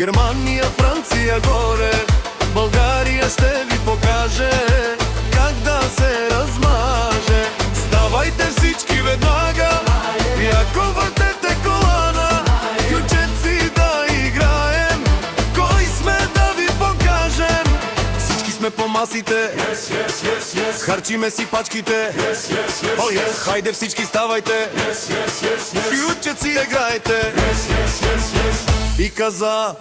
Германија, Франција горе, Българија ще ви покаже как да се размаже. Ставајте всички веднага и ако въртете колана, ключеци да играем, кои сме да ви покажем. Всички сме по масите, харчиме си пачките, хајде всички ставајте, ключеци играјте. И каза,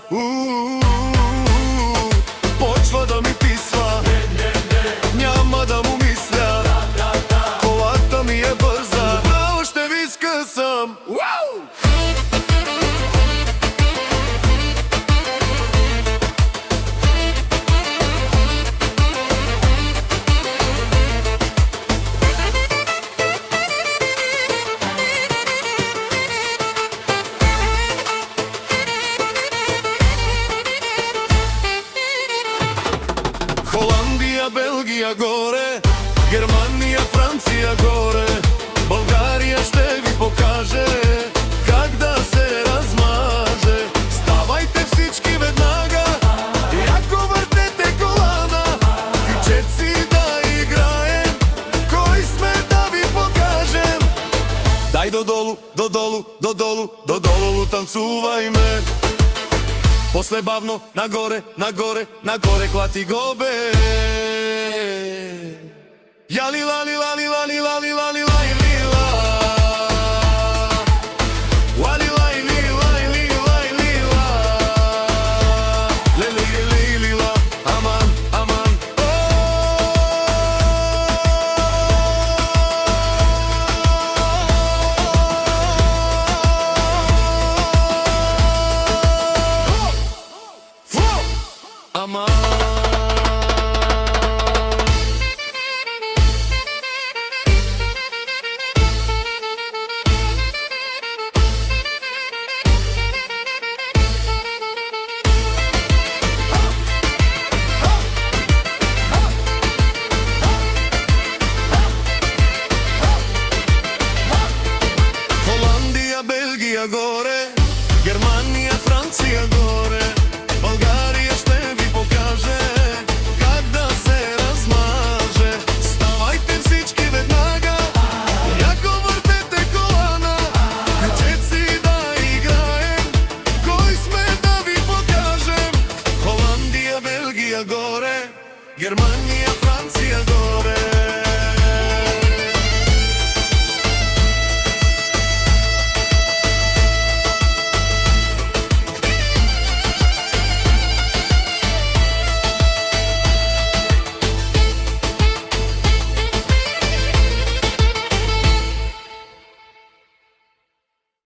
почва да ми писва, няма да му мисля, колата ми е бърза, право ще ви скъсам. Холандија, Белгија горе, Германија, Франција горе, Българија ще ви покаже как да се размаже. Ставајте всички веднага и ако въртете колана, ключеци да играем, кои сме да ви покажем. Дај додолу, додолу, додолу, додолу танцувајме. После бавно нагоре, нагоре, нагоре клати го бе. Јали лали лали лали лали лали лали лила. Вали лали лали лали лила. Лели лели лила. Аман, аман. Amar.